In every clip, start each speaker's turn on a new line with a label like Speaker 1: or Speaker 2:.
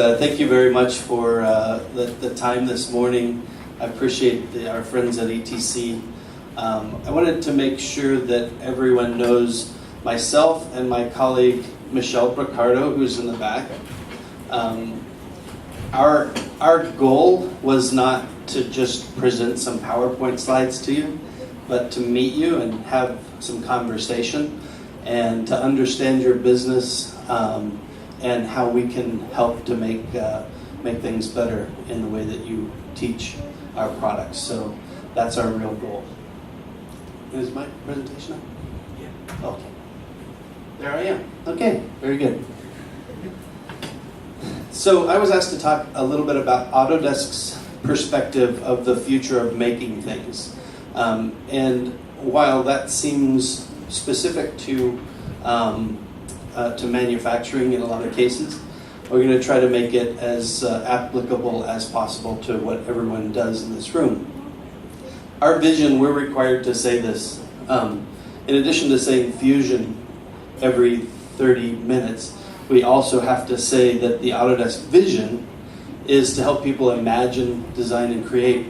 Speaker 1: Thank you very much for the time this morning. I appreciate our friends at ETC. I wanted to make sure that everyone knows myself and my colleague Michelle Ricardo, who's in the back. Our goal was not to just present some PowerPoint slides to you, but to meet you and have some conversation and to understand your business and how we can help to make things better in the way that you teach our products. So that's our real goal. Is my presentation up? Yeah. Okay. There I am. Okay, very good. So I was asked to talk a little bit about Autodesk's perspective of the future of making things. And while that seems specific to manufacturing in a lot of cases, we're going to try to make it as applicable as possible to what everyone does in this room. Our vision, we're required to say this. In addition to saying fusion every 30 minutes, we also have to say that the Autodesk vision is to help people imagine, design, and create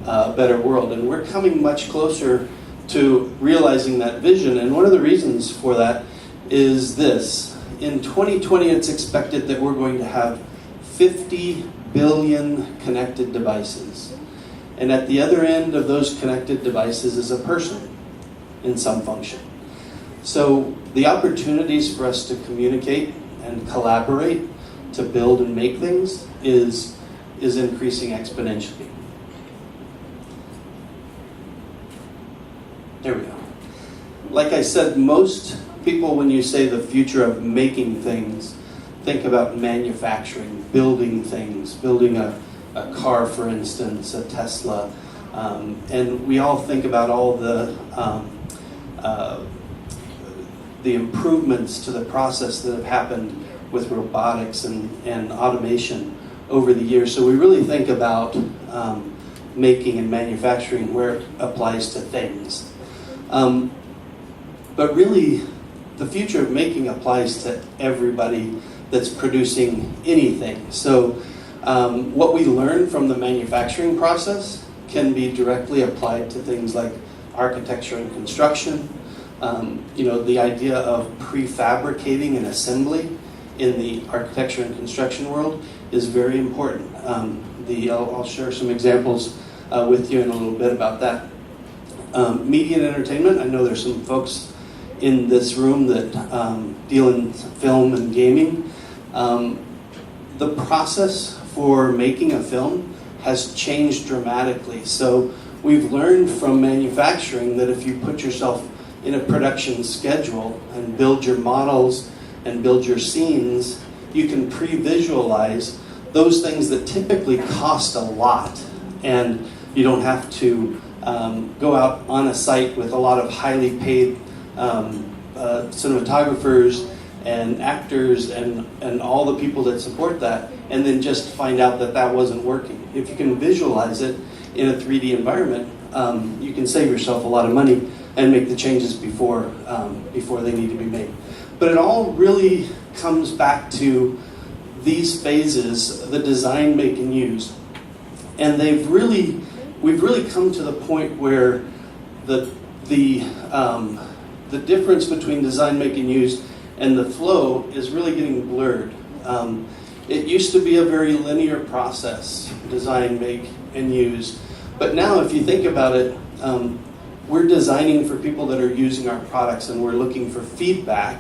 Speaker 1: a better world. And we're coming much closer to realizing that vision. And one of the reasons for that is this. In 2020, it's expected that we're going to have 50 billion connected devices. And at the other end of those connected devices is a person in some function. So the opportunities for us to communicate and collaborate to build and make things is increasing exponentially. There we go. Like I said, most people, when you say the future of making things, think about manufacturing, building things, building a car, for instance, a Tesla. And we all think about all the improvements to the process that have happened with robotics and automation over the years. So we really think about making and manufacturing where it applies to things. But really, the future of making applies to everybody that's producing anything. So what we learn from the manufacturing process can be directly applied to things like architecture and construction. The idea of prefabricating and assembly in the architecture and construction world is very important. I'll share some examples with you in a little bit about that. Media and entertainment, I know there's some folks in this room that deal in film and gaming. The process for making a film has changed dramatically. So we've learned from manufacturing that if you put yourself in a production schedule and build your models and build your scenes, you can pre-visualize those things that typically cost a lot. And you don't have to go out on a site with a lot of highly paid cinematographers and actors and all the people that support that, and then just find out that that wasn't working. If you can visualize it in a 3D environment, you can save yourself a lot of money and make the changes before they need to be made. But it all really comes back to these phases, the design, make, and use. And we've really come to the point where the difference between design, make, and use and the flow is really getting blurred. It used to be a very linear process, design, make, and use. But now if you think about it, we're designing for people that are using our products, and we're looking for feedback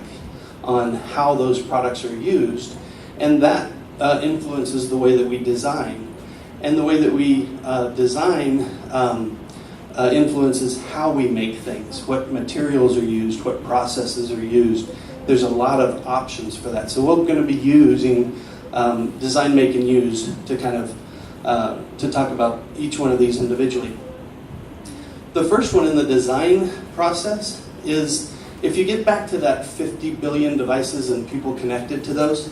Speaker 1: on how those products are used. And that influences the way that we design. And the way that we design influences how we make things, what materials are used, what processes are used. There's a lot of options for that. So we're going to be using design, make, and use to kind of to talk about each one of these individually. The first one in the design process is, if you get back to that 50 billion devices and people connected to those,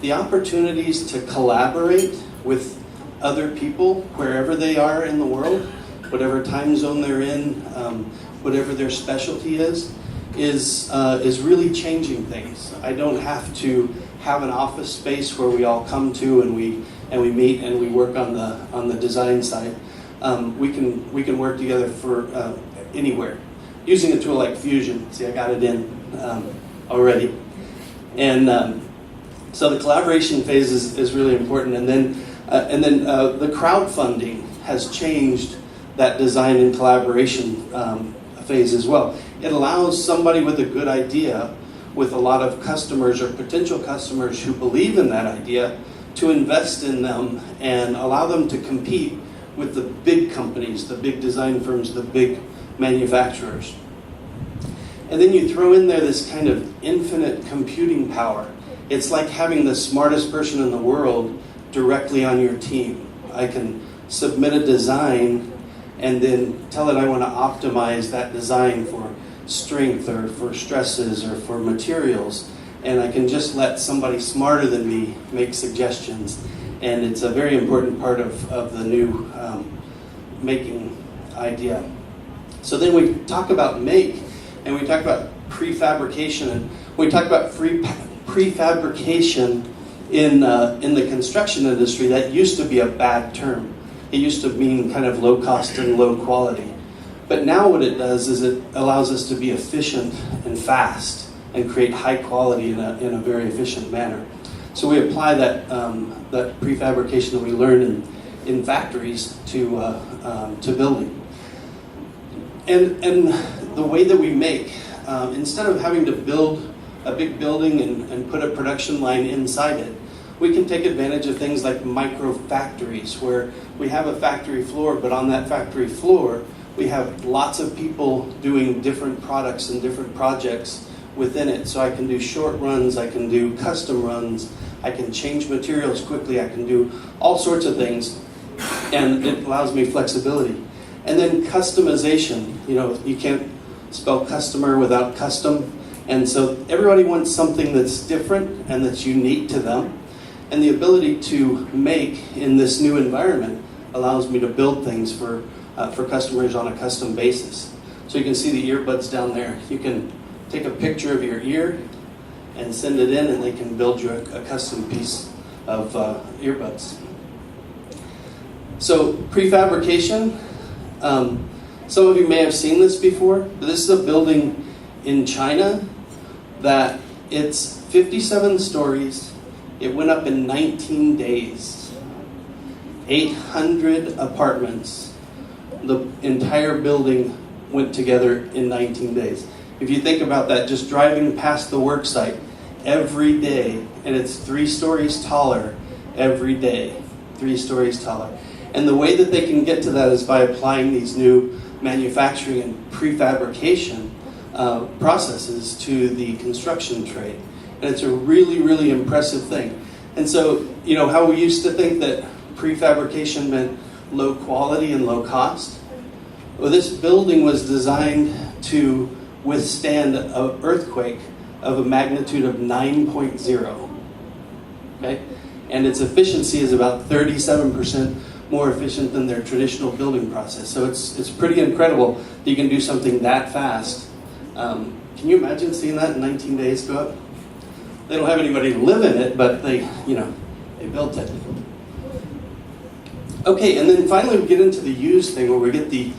Speaker 1: the opportunities to collaborate with other people wherever they are in the world, whatever time zone they're in, whatever their specialty is is really changing things. I don't have to have an office space where we all come to and we meet and we work on the design side. We can work together for anywhere using a tool like Fusion. See, I got it in already, and so the collaboration phase is really important. And then the crowdfunding has changed that design and collaboration phase as well. It allows somebody with a good idea, with a lot of customers or potential customers who believe in that idea, to invest in them and allow them to compete with the big companies, the big design firms, the big manufacturers. And then you throw in there this kind of infinite computing power. It's like having the smartest person in the world directly on your team. I can submit a design and then tell it I want to optimize that design for strength or for stresses or for materials, and I can just let somebody smarter than me make suggestions. And it's a very important part of the new making idea. So then we talk about make, and we talk about prefabrication, and we talk about prefabrication in the construction industry. That used to be a bad term. It used to mean kind of low cost and low quality. But now what it does is it allows us to be efficient and fast and create high quality in a very efficient manner. So we apply that prefabrication that we learn in factories to building. And the way that we make, instead of having to build a big building and put a production line inside it, we can take advantage of things like micro factories, where we have a factory floor, but on that factory floor, we have lots of people doing different products and different projects within it. So I can do short runs, I can do custom runs, I can change materials quickly, I can do all sorts of things, and it allows me flexibility. And then customization, you can't spell customer without custom, and so everybody wants something that's different and that's unique to them. And the ability to make in this new environment allows me to build things for customers on a custom basis. So you can see the earbuds down there. You can take a picture of your ear and send it in, and they can build you a custom piece of earbuds. So prefabrication, some of you may have seen this before, but this is a building in China that it's 57 stories. It went up in 19 days. 800 apartments. The entire building went together in 19 days. If you think about that, just driving past the work site every day, and it's 3 stories taller every day. 3 stories taller. And the way that they can get to that is by applying these new manufacturing and prefabrication processes to the construction trade. And it's a really, really impressive thing. And so, how we used to think that prefabrication meant low quality and low cost? Well, this building was designed to withstand an earthquake of a magnitude of 9.0. Okay? And its efficiency is about 37% more efficient than their traditional building process. So it's pretty incredible that you can do something that fast. Can you imagine seeing that in 19 days go up? They don't have anybody live in it, but they built it. Okay, and then finally we get into the use thing, where we get the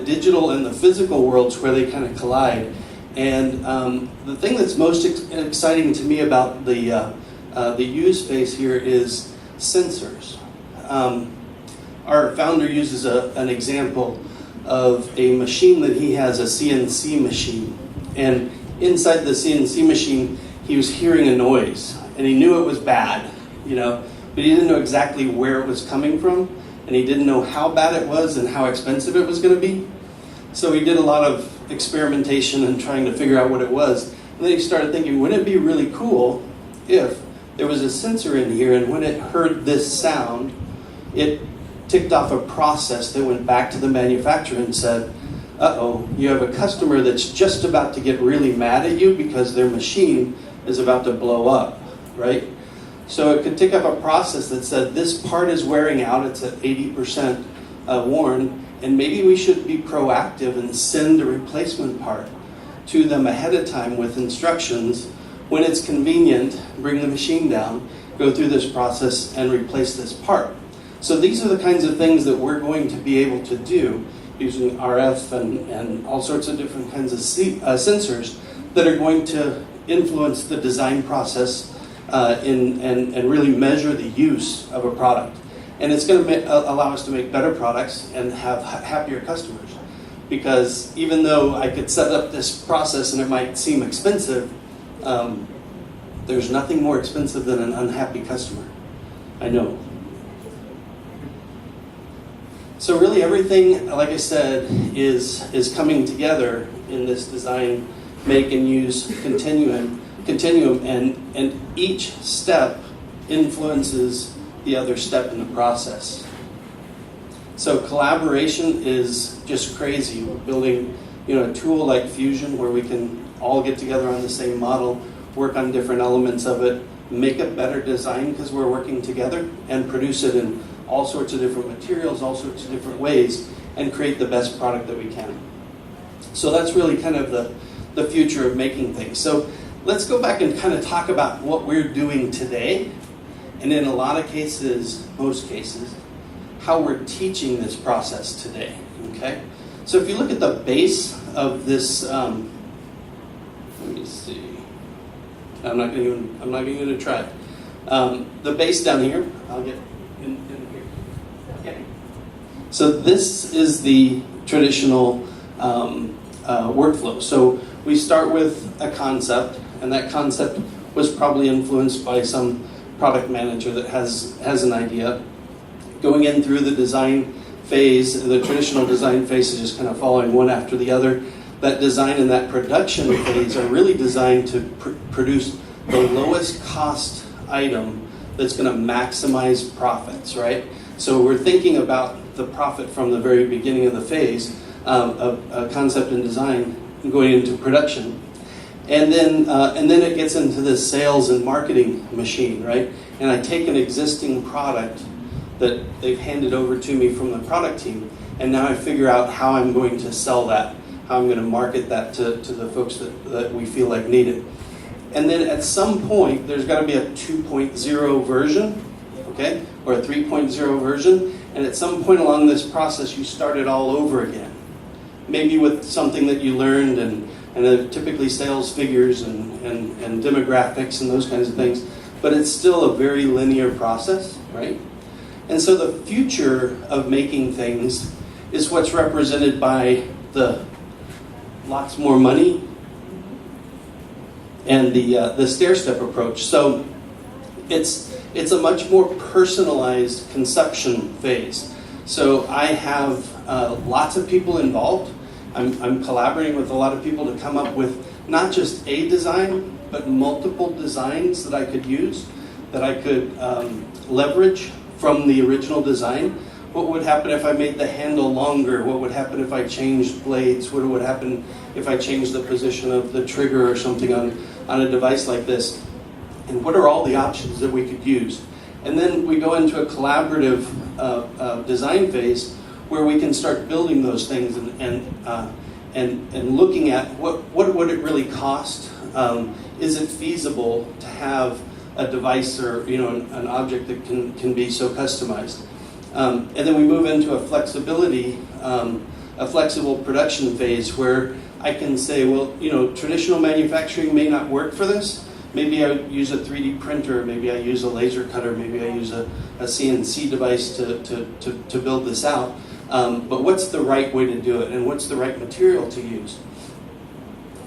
Speaker 1: digital and the physical worlds where they kind of collide. And the thing that's most exciting to me about the use phase here is sensors. Our founder uses an example of a machine that he has, a CNC machine. And inside the CNC machine, he was hearing a noise, and he knew it was bad, but he didn't know exactly where it was coming from, and he didn't know how bad it was and how expensive it was going to be. So he did a lot of experimentation and trying to figure out what it was. And then he started thinking, wouldn't it be really cool if there was a sensor in here, and when it heard this sound, it ticked off a process that went back to the manufacturer and said, uh-oh, you have a customer that's just about to get really mad at you because their machine is about to blow up, right? So it could tick up a process that said, this part is wearing out, it's at 80% worn, and maybe we should be proactive and send a replacement part. to them ahead of time with instructions. When it's convenient, bring the machine down, go through this process, and replace this part. So these are the kinds of things that we're going to be able to do using RF and all sorts of different kinds of sensors that are going to influence the design process and really measure the use of a product. And it's going to allow us to make better products and have happier customers. Because even though I could set up this process and it might seem expensive, there's nothing more expensive than an unhappy customer. I know. So really everything, like I said, is coming together in this design, make and use continuum, and each step influences the other step in the process. So collaboration is just crazy. We're building, a tool like Fusion where we can all get together on the same model, work on different elements of it, make a better design because we're working together, and produce it in all sorts of different materials, all sorts of different ways, and create the best product that we can. So that's really kind of the future of making things. So let's go back and kind of talk about what we're doing today, and in a lot of cases, most cases, how we're teaching this process today, okay? So if you look at the base of this, let me see. I'm not going to try it. The base down here, I'll get in here. Okay. So this is the traditional workflow. So we start with a concept, and that concept was probably influenced by some product manager that has an idea. Going in through the design phase, the traditional design phase is just kind of following one after the other. That design and that production phase are really designed to produce the lowest cost item that's going to maximize profits, right? So we're thinking about the profit from the very beginning of the phase of concept and design going into production. And then it gets into this sales and marketing machine, right? And I take an existing product that they've handed over to me from the product team, and now I figure out how I'm going to sell that, how I'm going to market that to the folks that we feel like need it. And then at some point, there's got to be a 2.0 version, okay, or a 3.0 version, and at some point along this process, you start it all over again. Maybe with something that you learned, and typically sales figures and demographics and those kinds of things, but it's still a very linear process, right? And so the future of making things is what's represented by the lots more money and the stair-step approach. So it's a much more personalized conception phase. So I have lots of people involved. I'm collaborating with a lot of people to come up with not just a design, but multiple designs that I could use, that I could leverage from the original design. What would happen if I made the handle longer? What would happen if I changed blades? What would happen if I changed the position of the trigger or something on a device like this? And what are all the options that we could use? And then we go into a collaborative design phase where we can start building those things and looking at what would it really cost? Is it feasible to have a device or an object that can be so customized? And then we move into a flexible production phase where I can say, well, traditional manufacturing may not work for this. Maybe I use a 3D printer, maybe I use a laser cutter, maybe I use a CNC device to build this out. But what's the right way to do it, and what's the right material to use?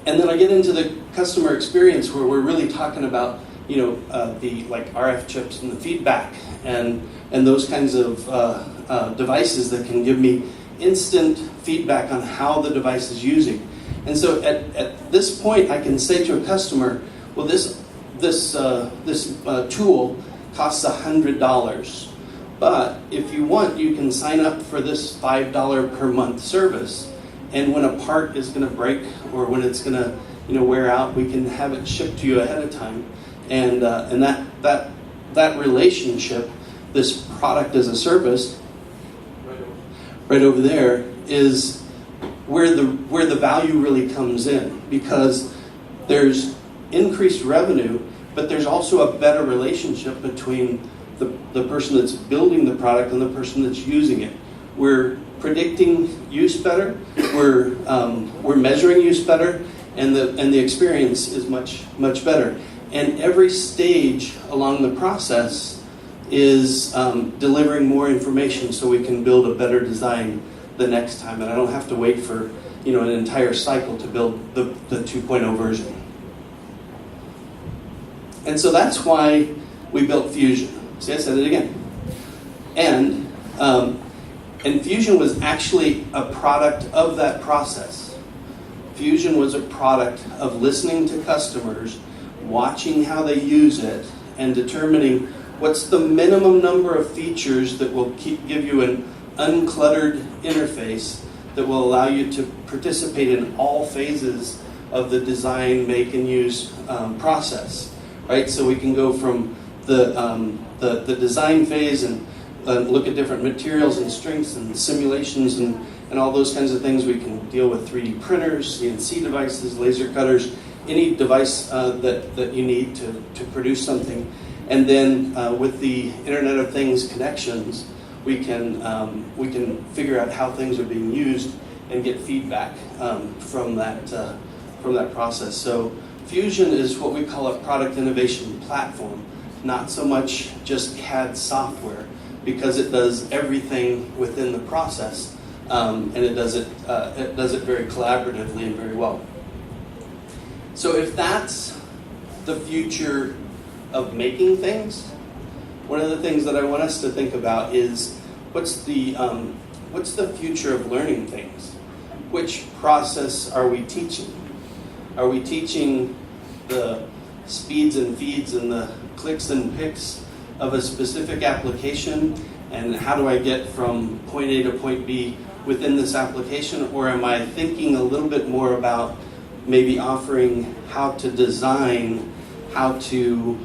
Speaker 1: And then I get into the customer experience where we're really talking about the like RF chips and the feedback and those kinds of devices that can give me instant feedback on how the device is using. And so at this point, I can say to a customer, well, this tool costs $100, but if you want, you can sign up for this $5 per month service, and when a part is going to break or when it's going to wear out, we can have it shipped to you ahead of time. And that relationship, this product as a service, right over there, is where the value really comes in, because there's increased revenue, but there's also a better relationship between the person that's building the product and the person that's using it. We're predicting use better, we're measuring use better, and the experience is much better. And every stage along the process is delivering more information so we can build a better design the next time, and I don't have to wait for an entire cycle to build the 2.0 version. And so that's why we built Fusion. See, I said it again. And Fusion was actually a product of that process. Fusion was a product of listening to customers, watching how they use it, and determining what's the minimum number of features that will give you an uncluttered interface that will allow you to participate in all phases of the design, make, and use process. Right? So we can go from the design phase and look at different materials and strengths and simulations and all those kinds of things. We can deal with 3D printers, CNC devices, laser cutters, any device that you need to produce something. And then with the Internet of Things connections, we can figure out how things are being used and get feedback from that process. So Fusion is what we call a product innovation platform, not so much just CAD software, because it does everything within the process, and it does it very collaboratively and very well. So if that's the future of making things, one of the things that I want us to think about is what's the future of learning things? Which process are we teaching? Are we teaching the speeds and feeds and the clicks and picks of a specific application, and how do I get from point A to point B within this application? Or am I thinking a little bit more about maybe offering how to design, how to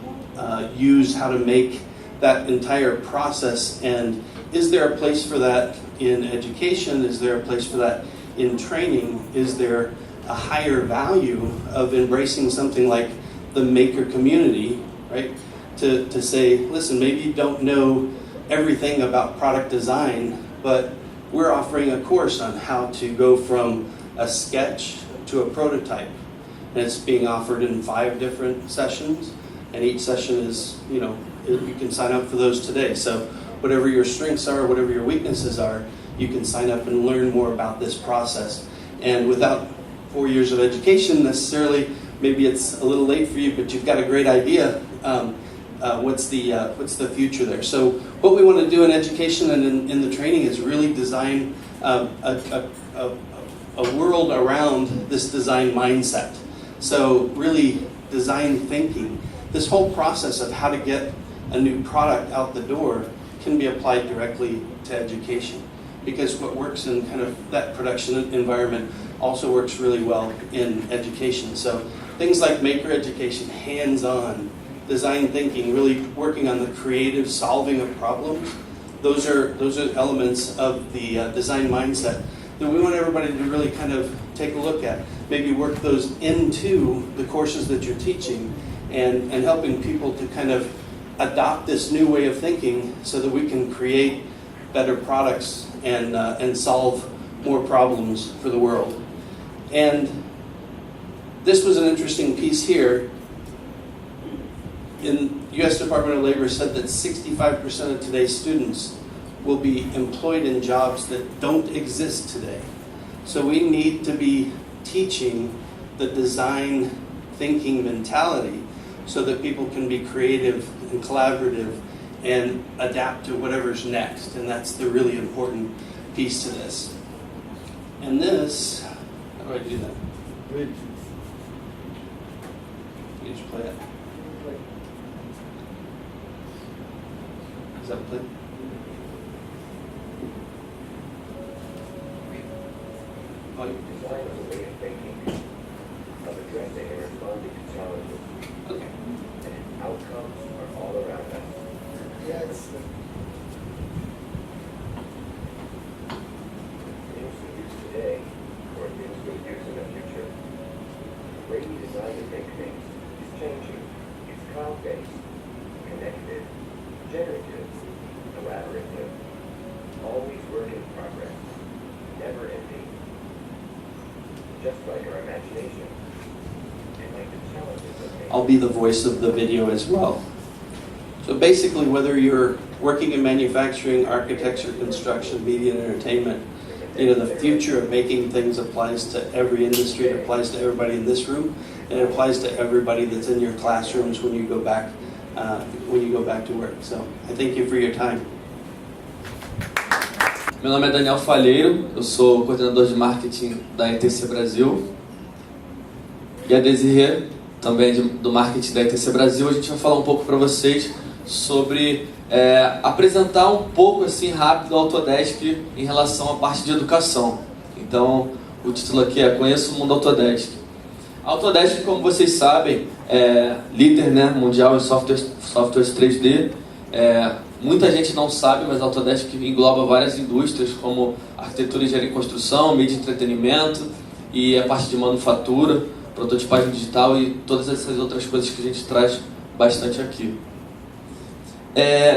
Speaker 1: use, how to make that entire process? And is there a place for that in education? Is there a place for that in training? Is there a higher value of embracing something like the maker community, right? To say, listen, maybe you don't know everything about product design, but we're offering a course on how to go from a sketch to a prototype. And it's being offered in 5 different sessions, and each session is, you can sign up for those today. So whatever your strengths are, whatever your weaknesses are, you can sign up and learn more about this process. And without 4 years of education necessarily, maybe it's a little late for you, but you've got a great idea. What's the future there? So what we want to do in education and in the training is really design a world around this design mindset. So really design thinking. This whole process of how to get a new product out the door can be applied directly to education, because what works in kind of that production environment also works really well in education. So things like maker education, hands-on, design thinking, really working on the creative solving of problems, those are elements of the design mindset that we want everybody to really kind of take a look at. Maybe work those into the courses that you're teaching, and helping people to kind of adopt this new way of thinking so that we can create better products and solve more problems for the world. And this was an interesting piece here. In U.S. Department of Labor said that 65% of today's students will be employed in jobs that don't exist today. So we need to be teaching the design thinking mentality so that people can be creative and collaborative and adapt to whatever's next. And that's the really important piece to this. And this, how do I do that?
Speaker 2: Good.
Speaker 1: You just play it. Is that play? Oh,
Speaker 3: Design is a way of thinking, of addressing and responding to challenges,
Speaker 1: okay.
Speaker 3: and outcomes are all around us.
Speaker 2: Yes.
Speaker 3: Things we use today cloud-based, connected, generative, collaborative, always work in progress, never ending, just like our imagination, and like the challenges of nature.
Speaker 1: I'll be the voice of the video as well. So basically, whether you're working in manufacturing, architecture, construction, media, and entertainment, the future of making things applies to every industry. It applies to everybody in this room, and it applies to everybody that's in your classrooms when you go back to work. So I thank you for your time.
Speaker 2: Meu nome é Daniel Falheiro, eu sou coordenador de marketing da ETC Brasil. E a Desirê, também do marketing da ETC Brasil. A gente vai falar um pouco para vocês sobre apresentar um pouco assim rápido o Autodesk em relação à parte de educação. Então, o título aqui é Conheça o Mundo Autodesk. A Autodesk, como vocês sabem, é líder, né, mundial em softwares 3D. Muita gente não sabe, mas a Autodesk engloba várias indústrias, como arquitetura, engenharia e construção, mídia e entretenimento, e a parte de manufatura, prototipagem digital e todas essas outras coisas que a gente traz bastante aqui.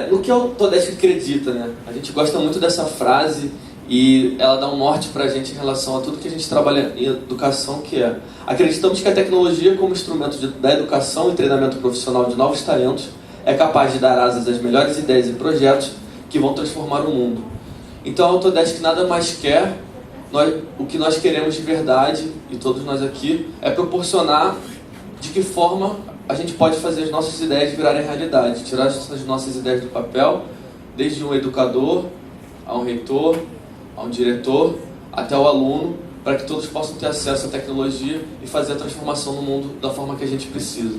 Speaker 2: No que a Autodesk acredita, né? A gente gosta muito dessa frase e ela dá um norte para a gente em relação a tudo que a gente trabalha em educação, que é: acreditamos que a tecnologia como instrumento da educação e treinamento profissional de novos talentos é capaz de dar asas às melhores ideias e projetos que vão transformar o mundo. Então a Autodesk nada mais quer, o que nós queremos de verdade, e todos nós aqui, é proporcionar de que forma a gente pode fazer as nossas ideias virarem realidade, tirar as nossas ideias do papel, desde um educador, a um reitor, a um diretor, até o aluno, para que todos possam ter acesso à tecnologia e fazer a transformação no mundo da forma que a gente precisa.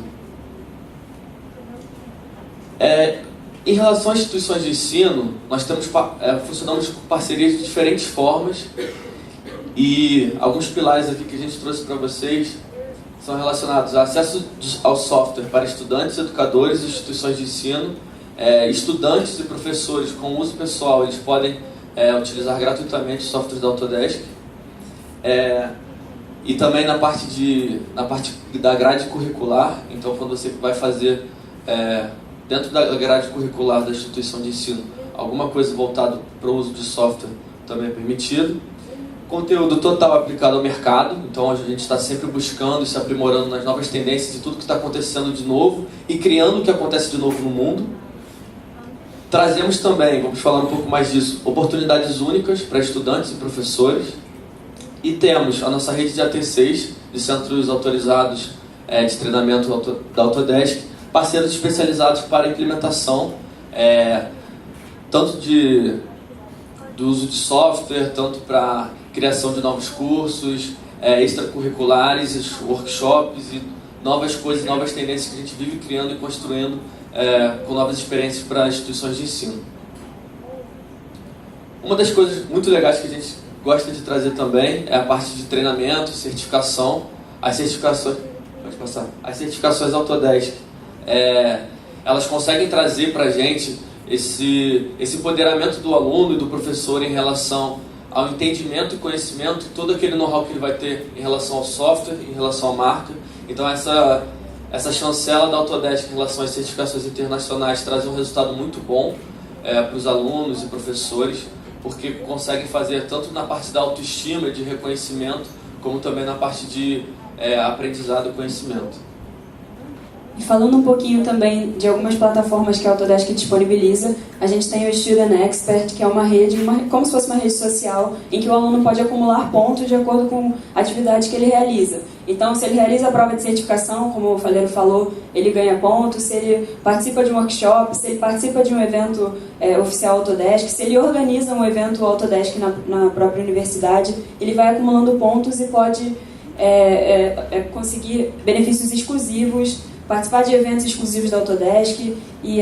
Speaker 2: Em relação às instituições de ensino, nós funcionamos com parcerias de diferentes formas, e alguns pilares aqui que a gente trouxe para vocês são relacionados ao acesso ao software para estudantes, educadores e instituições de ensino. Estudantes e professores com uso pessoal, eles podem utilizar gratuitamente softwares da Autodesk. E também na parte da grade curricular. Então, quando você vai fazer dentro da grade curricular da instituição de ensino alguma coisa voltada para o uso de software, também é permitido. Conteúdo total aplicado ao mercado, então a gente está sempre buscando e se aprimorando nas novas tendências e tudo que está acontecendo de novo e criando o que acontece de novo no mundo. Trazemos também, vamos falar um pouco mais disso, oportunidades únicas para estudantes e professores. E temos a nossa rede de AT6, de centros autorizados de treinamento da Autodesk, parceiros especializados para a implementação, tanto do uso de software, tanto para criação de novos cursos, extracurriculares, workshops e novas coisas, novas tendências que a gente vive criando e construindo com novas experiências para instituições de ensino. Uma das coisas muito legais que a gente gosta de trazer também é a parte de treinamento, certificação. As certificações Autodesk, elas conseguem trazer para a gente esse empoderamento do aluno e do professor em relação ao entendimento e conhecimento, todo aquele know-how que ele vai ter em relação ao software, em relação à marca. Então essa chancela da Autodesk em relação às certificações internacionais traz um resultado muito bom para os alunos e professores, porque conseguem fazer tanto na parte da autoestima e de reconhecimento, como também na parte de aprendizado e conhecimento.
Speaker 4: E falando um pouquinho também de algumas plataformas que a Autodesk disponibiliza, a gente tem o Student Expert, que é uma rede, como se fosse uma rede social, em que o aluno pode acumular pontos de acordo com a atividade que ele realiza. Então, se ele realiza a prova de certificação, como o Falheiro falou, ele ganha pontos. Se ele participa de um workshop, se ele participa de um evento oficial Autodesk, se ele organiza um evento Autodesk na própria universidade, ele vai acumulando pontos e pode conseguir benefícios exclusivos, participar de eventos exclusivos da Autodesk e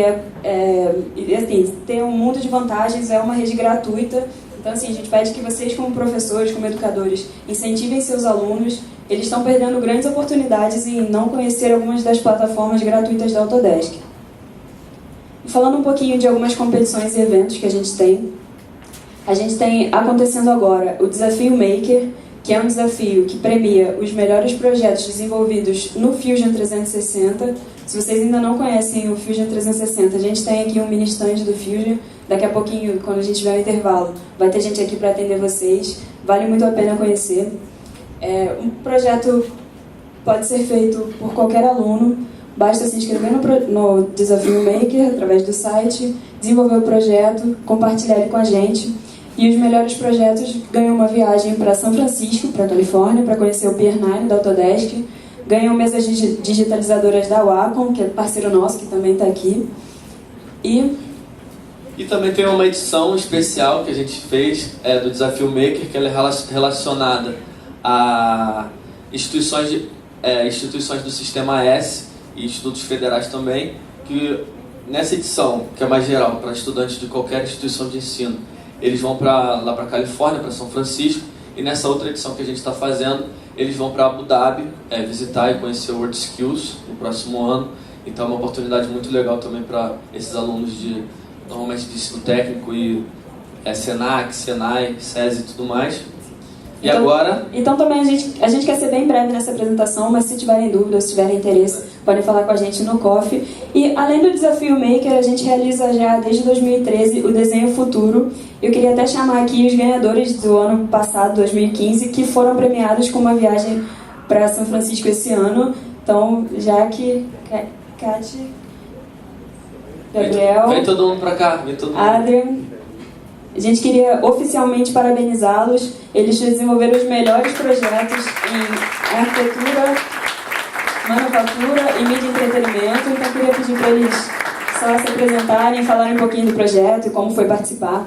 Speaker 4: assim, ter um mundo de vantagens. É uma rede gratuita. Então, assim, a gente pede que vocês, como professores, como educadores, incentivem seus alunos. Eles estão perdendo grandes oportunidades em não conhecer algumas das plataformas gratuitas da Autodesk. E falando um pouquinho de algumas competições e eventos que a gente tem acontecendo agora o Desafio Maker, que é um desafio que premia os melhores projetos desenvolvidos no Fusion 360. Se vocês ainda não conhecem o Fusion 360, a gente tem aqui um mini stand do Fusion. Daqui a pouquinho, quando a gente tiver no intervalo, vai ter gente aqui para atender vocês. Vale muito a pena conhecer. Um projeto pode ser feito por qualquer aluno. Basta se inscrever no Desafio Maker, através do site, desenvolver o projeto, compartilhar ele com a gente. E os melhores projetos ganham uma viagem para São Francisco, para a Califórnia, para conhecer o Pier 9 da Autodesk. Ganham mesas digitalizadoras da Wacom, que é parceiro nosso, que também está aqui. E
Speaker 2: também tem uma edição especial que a gente fez do Desafio Maker, que ela é relacionada a instituições do Sistema S e institutos federais também, que nessa edição, que é mais geral, para estudantes de qualquer instituição de ensino, eles vão lá para a Califórnia, para São Francisco, e nessa outra edição que a gente está fazendo, eles vão para Abu Dhabi visitar e conhecer o World Skills no próximo ano. Então é uma oportunidade muito legal também para esses alunos normalmente de ensino técnico e Senac, Senai, SESI e tudo mais. E
Speaker 4: então,
Speaker 2: agora...
Speaker 4: Então também a gente quer ser bem breve nessa apresentação, mas se tiverem dúvidas, se tiverem interesse, podem falar com a gente no Coffee. E além do Desafio Maker, a gente realiza já desde 2013 o Desenho Futuro. Eu queria até chamar aqui os ganhadores do ano passado, 2015, que foram premiados com uma viagem para São Francisco esse ano. Então, já que... Kati, Gabriel...
Speaker 2: Vem todo mundo para cá, vem todo mundo.
Speaker 4: Adrian... A gente queria oficialmente parabenizá-los. Eles desenvolveram os melhores projetos em arquitetura, manufatura e mídia e entretenimento. Então, eu queria pedir para eles só se apresentarem, falarem um pouquinho do projeto e como foi participar.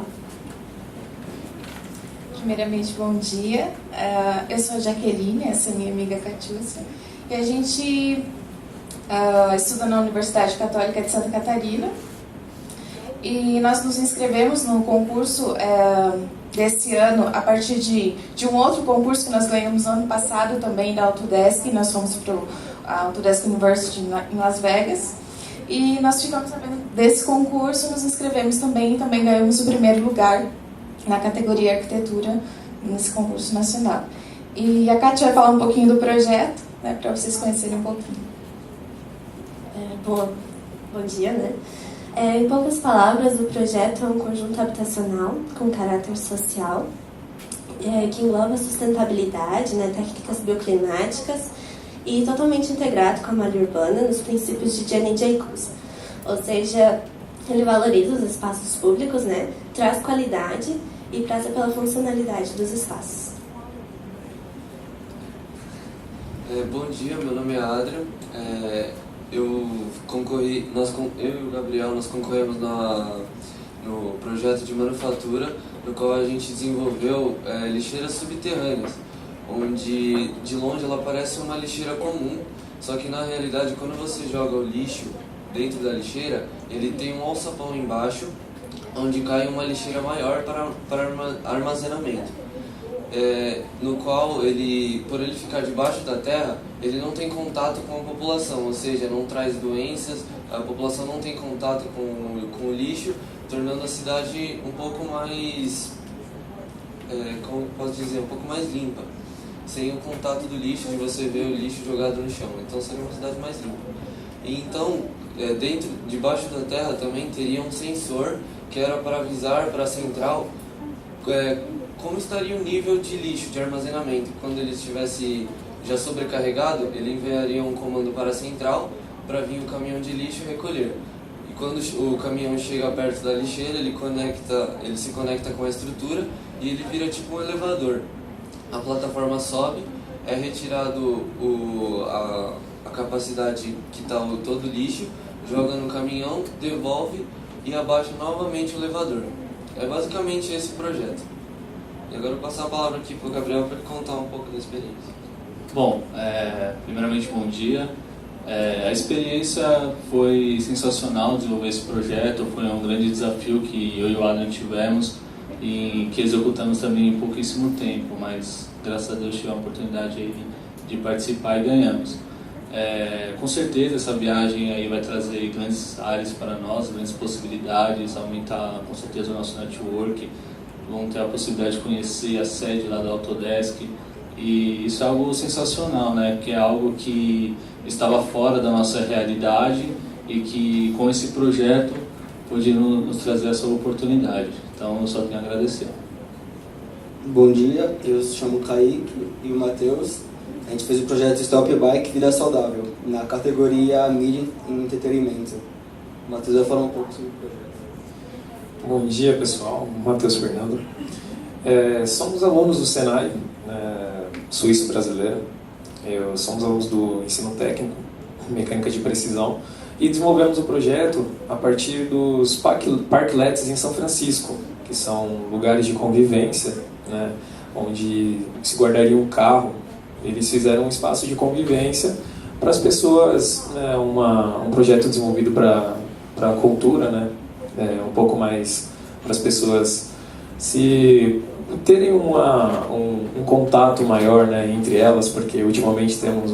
Speaker 5: Primeiramente, bom dia. Eu sou a Jaqueline, essa é minha amiga Catiúcia. E a gente estuda na Universidade Católica de Santa Catarina. E nós nos inscrevemos no concurso desse ano a partir de um outro concurso que nós ganhamos no ano passado também da Autodesk. Nós fomos para a Autodesk University em Las Vegas. E nós ficamos sabendo desse concurso, nos inscrevemos também e também ganhamos o primeiro lugar na categoria Arquitetura nesse concurso nacional. E a Kátia vai falar um pouquinho do projeto, né, para vocês conhecerem um pouquinho.
Speaker 6: Bom dia, né? Em poucas palavras, o projeto é um conjunto habitacional com caráter social, que engloba sustentabilidade, né, técnicas bioclimáticas e totalmente integrado com a malha urbana nos princípios de Jenny Jacobs. Ou seja, ele valoriza os espaços públicos, né, traz qualidade e preza pela funcionalidade dos espaços.
Speaker 7: Bom dia, meu nome é Adrian. Eu e o Gabriel, nós concorremos no projeto de manufatura, no qual a gente desenvolveu lixeiras subterrâneas, onde de longe ela parece uma lixeira comum, só que na realidade quando você joga o lixo dentro da lixeira, ele tem um alçapão embaixo, onde cai uma lixeira maior para armazenamento. No qual por ele ficar debaixo da terra, ele não tem contato com a população, ou seja, não traz doenças, a população não tem contato com o lixo, tornando a cidade um pouco mais, como posso dizer, um pouco mais limpa, sem o contato do lixo, de você ver o lixo jogado no chão, então seria uma cidade mais limpa. E então, debaixo da terra também teria um sensor que era para avisar para a central como estaria o nível de lixo, de armazenamento. Quando ele estivesse já sobrecarregado, ele enviaria um comando para a central para vir o caminhão de lixo recolher. E quando o caminhão chega perto da lixeira, ele se conecta com a estrutura e ele vira tipo um elevador. A plataforma sobe, é retirado a capacidade que está todo o lixo, joga no caminhão, devolve e abaixa novamente o elevador. É basicamente esse projeto. E agora eu vou passar a palavra aqui para o Gabriel para ele contar um pouco da experiência.
Speaker 8: Bom, primeiramente bom dia. A experiência foi sensacional desenvolver esse projeto, foi um grande desafio que eu e o Adam tivemos e que executamos também em pouquíssimo tempo, mas graças a Deus tive a oportunidade aí de participar e ganhamos. Com certeza essa viagem aí vai trazer grandes áreas para nós, grandes possibilidades, aumentar com certeza o nosso network. Vão ter a possibilidade de conhecer a sede lá da Autodesk, E isso é algo sensacional, né? Que é algo que estava fora da nossa realidade e que com esse projeto pôde nos trazer essa oportunidade. Então eu só tenho a agradecer.
Speaker 9: Bom dia, eu chamo Kaique e o Matheus. A gente fez o projeto Stop Bike Vida Saudável, na categoria Mídia e Entretenimento. O Matheus vai falar um pouco sobre o projeto.
Speaker 10: Bom dia, pessoal. Matheus Fernando. Somos alunos do Senai, Suíço Brasileiro. Somos alunos do ensino técnico, mecânica de precisão, e desenvolvemos o projeto a partir dos parklets em São Francisco, que são lugares de convivência, né, onde se guardaria um carro. Eles fizeram um espaço de convivência para as pessoas, né, um projeto desenvolvido para a cultura, né, um pouco mais para as pessoas se terem um contato maior, né, entre elas, porque ultimamente temos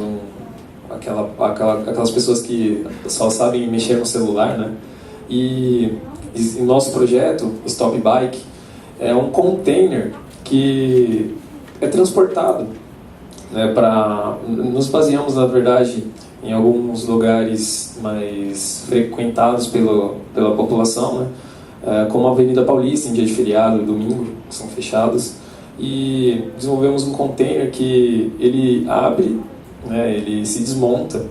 Speaker 10: aquelas pessoas que só sabem mexer no celular, né, e nosso projeto, Stop Bike, é um container que é transportado, né, nos baseamos, na verdade, em alguns lugares mais frequentados pela população, né, como a Avenida Paulista, em dia de feriado, domingo, que são fechados, e desenvolvemos um container que ele abre, né, ele se desmonta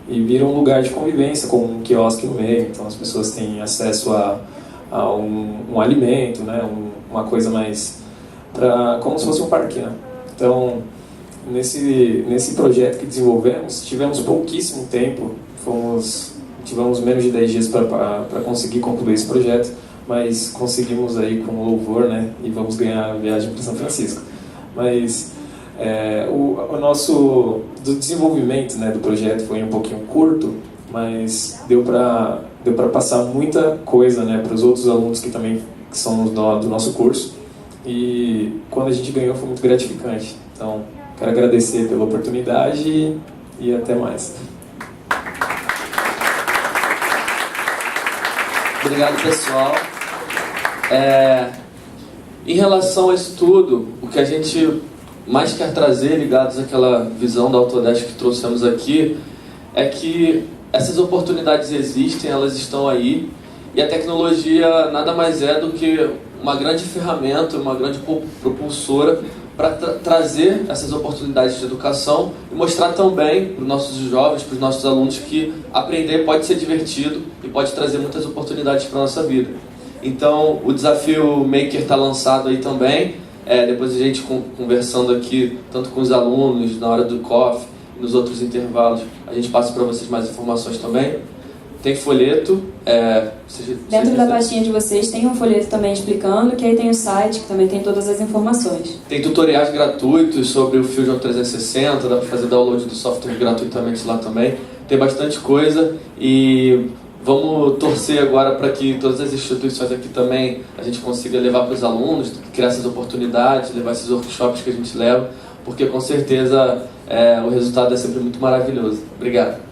Speaker 10: e vira um lugar de convivência, com um quiosque no meio, então as pessoas têm acesso a um alimento, né, uma coisa mais como se fosse um parque, né? Então, nesse projeto que desenvolvemos, tivemos pouquíssimo tempo, tivemos menos de 10 dias para conseguir concluir esse projeto, mas conseguimos aí com louvor, né? E vamos ganhar a viagem para São Francisco. Mas o nosso desenvolvimento, né, do projeto foi um pouquinho curto, mas deu para passar muita coisa, né, para os outros alunos que são do nosso curso. E quando a gente ganhou foi muito gratificante. Então, quero agradecer pela oportunidade e até mais.
Speaker 2: Obrigado, pessoal. Em relação a isso tudo, o que a gente mais quer trazer, ligados àquela visão da Autodesk que trouxemos aqui, é que essas oportunidades existem, elas estão aí, e a tecnologia nada mais é do que uma grande ferramenta, uma grande propulsora para trazer essas oportunidades de educação e mostrar também para os nossos jovens, para os nossos alunos, que aprender pode ser divertido e pode trazer muitas oportunidades para a nossa vida. Então, o desafio Maker está lançado aí também. Depois a gente conversando aqui, tanto com os alunos, na hora do coffee, nos outros intervalos, a gente passa para vocês mais informações também. Tem folheto.
Speaker 4: Dentro da pastinha de vocês tem um folheto também explicando, que aí tem o site, que também tem todas as informações.
Speaker 2: Tem tutoriais gratuitos sobre o Fusion 360, dá para fazer download do software gratuitamente lá também. Tem bastante coisa e vamos torcer agora para que todas as instituições aqui também a gente consiga levar para os alunos, criar essas oportunidades, levar esses workshops que a gente leva, porque com certeza o resultado é sempre muito maravilhoso. Obrigado.